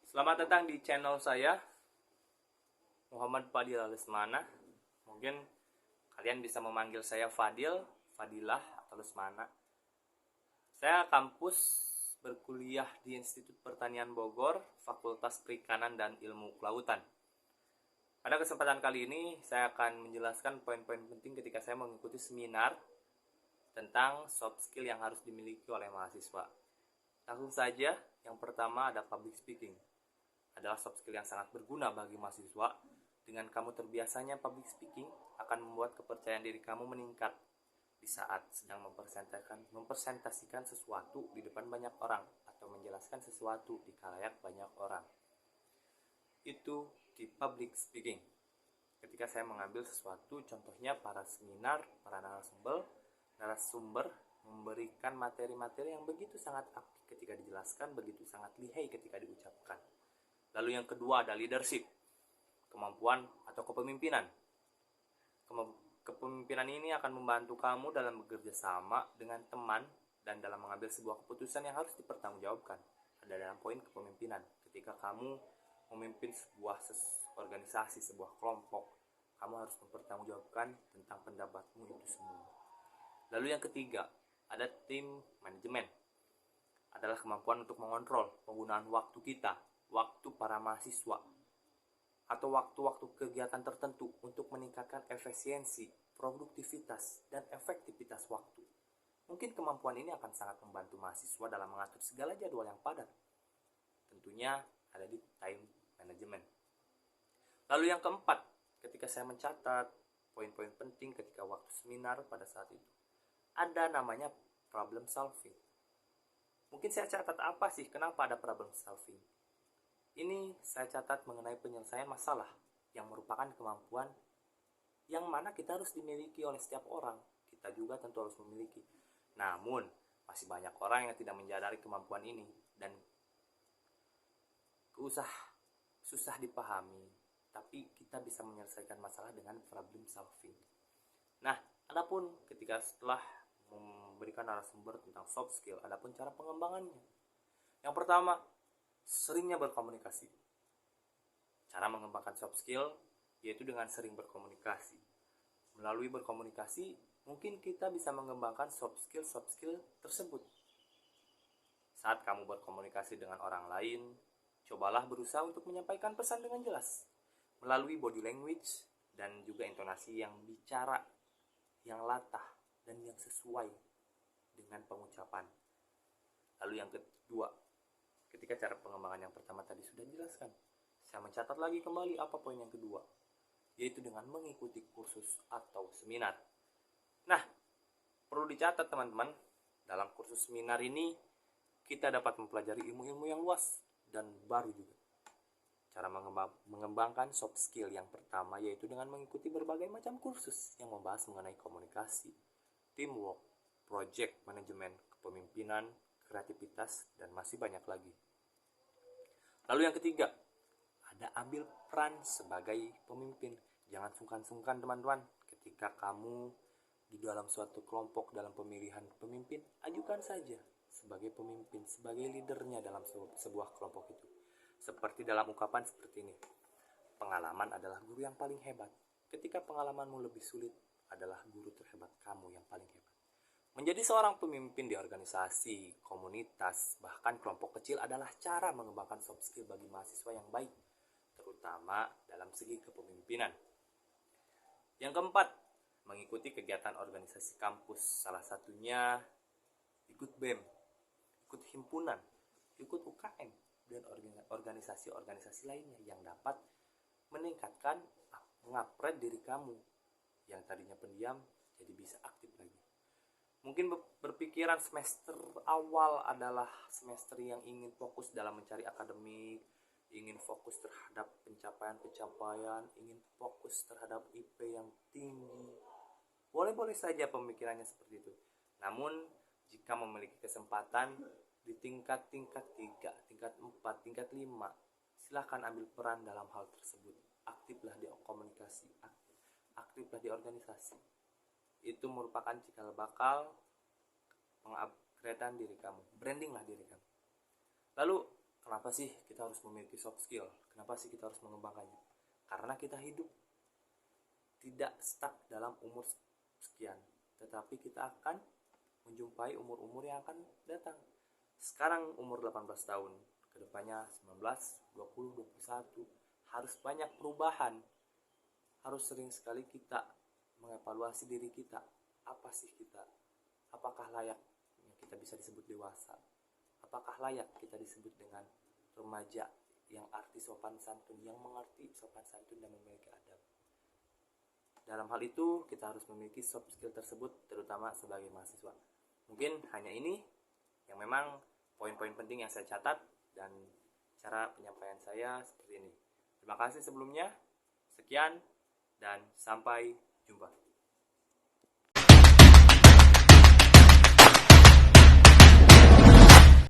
Selamat datang di channel saya, Muhammad Fadil Lesmana. Mungkin kalian bisa memanggil saya Fadil, Fadilah, atau Lesmana. Saya kampus berkuliah di Institut Pertanian Bogor, Fakultas Perikanan dan Ilmu Kelautan. Pada kesempatan kali ini, saya akan menjelaskan poin-poin penting ketika saya mengikuti seminar tentang soft skill yang harus dimiliki oleh mahasiswa. Langsung saja, yang pertama ada public speaking. Adalah soft skill yang sangat berguna bagi mahasiswa. Dengan kamu terbiasanya public speaking akan membuat kepercayaan diri kamu meningkat di saat sedang mempresentasikan sesuatu di depan banyak orang atau menjelaskan sesuatu di khalayak banyak orang. Itu di public speaking. Ketika saya mengambil sesuatu, contohnya para seminar, para narasumber memberikan materi-materi yang begitu sangat apik ketika dijelaskan, begitu sangat lihai ketika diucapkan. Lalu yang kedua ada leadership, kemampuan atau kepemimpinan. Kepemimpinan ini akan membantu kamu dalam bekerja sama dengan teman dan dalam mengambil sebuah keputusan yang harus dipertanggungjawabkan. Ada dalam poin kepemimpinan. Ketika kamu memimpin sebuah organisasi, sebuah kelompok, kamu harus mempertanggungjawabkan tentang pendapatmu itu semua. Lalu yang ketiga, ada tim manajemen. Adalah kemampuan untuk mengontrol penggunaan waktu kita, waktu para mahasiswa, atau waktu-waktu kegiatan tertentu untuk meningkatkan efisiensi, produktivitas, dan efektivitas waktu. Mungkin kemampuan ini akan sangat membantu mahasiswa dalam mengatur segala jadwal yang padat. Tentunya ada di time management. Lalu yang keempat, ketika saya mencatat poin-poin penting ketika waktu seminar pada saat itu, ada namanya problem solving. Mungkin saya catat apa sih, kenapa ada problem solving? Ini saya catat mengenai penyelesaian masalah yang merupakan kemampuan yang mana kita harus dimiliki oleh setiap orang. Kita juga tentu harus memiliki. Namun, masih banyak orang yang tidak menyadari kemampuan ini dan susah dipahami. Tapi kita bisa menyelesaikan masalah dengan problem solving. Nah, adapun ketika setelah memberikan narasumber tentang soft skill, adapun cara pengembangannya. Yang pertama, seringnya berkomunikasi. Cara mengembangkan soft skill yaitu dengan sering berkomunikasi. Melalui berkomunikasi, mungkin kita bisa mengembangkan soft skill tersebut. Saat kamu berkomunikasi dengan orang lain, cobalah berusaha untuk menyampaikan pesan dengan jelas melalui body language dan juga intonasi yang bicara yang latah dan yang sesuai dengan pengucapan. Lalu yang kedua, ketika cara pengembangan yang pertama tadi sudah dijelaskan, saya mencatat lagi kembali apa poin yang kedua, yaitu dengan mengikuti kursus atau seminar. Nah, perlu dicatat teman-teman, dalam kursus seminar ini kita dapat mempelajari ilmu-ilmu yang luas dan baru juga. Cara mengembangkan soft skill yang pertama yaitu dengan mengikuti berbagai macam kursus yang membahas mengenai komunikasi, teamwork, project management, kepemimpinan, kreativitas, dan masih banyak lagi. Lalu yang ketiga, ada ambil peran sebagai pemimpin. Jangan sungkan-sungkan teman-teman. Ketika kamu di dalam suatu kelompok dalam pemilihan pemimpin, ajukan saja sebagai pemimpin, sebagai leadernya dalam sebuah kelompok itu. Seperti dalam ungkapan seperti ini, pengalaman adalah guru yang paling hebat. Ketika pengalamanmu lebih sulit, adalah guru terhebat kamu yang paling hebat. Menjadi seorang pemimpin di organisasi, komunitas, bahkan kelompok kecil adalah cara mengembangkan soft skill bagi mahasiswa yang baik, terutama dalam segi kepemimpinan. Yang keempat, mengikuti kegiatan organisasi kampus. Salah satunya ikut BEM, ikut himpunan, ikut UKM, dan organisasi-organisasi lainnya yang dapat meningkatkan, mengupgrade diri kamu yang tadinya pendiam jadi bisa aktif lagi. Mungkin berpikiran semester awal adalah semester yang ingin fokus dalam mencari akademik, ingin fokus terhadap pencapaian, ingin fokus terhadap IP yang tinggi. Boleh-boleh saja pemikirannya seperti itu. Namun, jika memiliki kesempatan di tingkat 3, tingkat 4, tingkat 5, silahkan ambil peran dalam hal tersebut. Aktiflah di komunikasi, aktiflah di organisasi. Itu merupakan cikal bakal pengupgradean diri kamu, brandinglah diri kamu. Lalu Kenapa sih kita harus memiliki soft skill? Kenapa sih kita harus mengembangkannya? Karena kita hidup tidak stuck dalam umur sekian, tetapi kita akan menjumpai umur-umur yang akan datang. Sekarang umur 18 tahun, kedepannya 19, 20, 21, harus banyak perubahan. Harus sering sekali kita mengevaluasi diri kita. Apa sih kita? Apakah layak kita bisa disebut dewasa? Apakah layak kita disebut dengan remaja yang arti sopan santun, yang mengerti sopan santun dan memiliki adab? Dalam hal itu, kita harus memiliki soft skill tersebut, terutama sebagai mahasiswa. Mungkin hanya ini yang memang poin-poin penting yang saya catat, dan cara penyampaian saya seperti ini. Terima kasih sebelumnya. Sekian, dan sampai jumpa.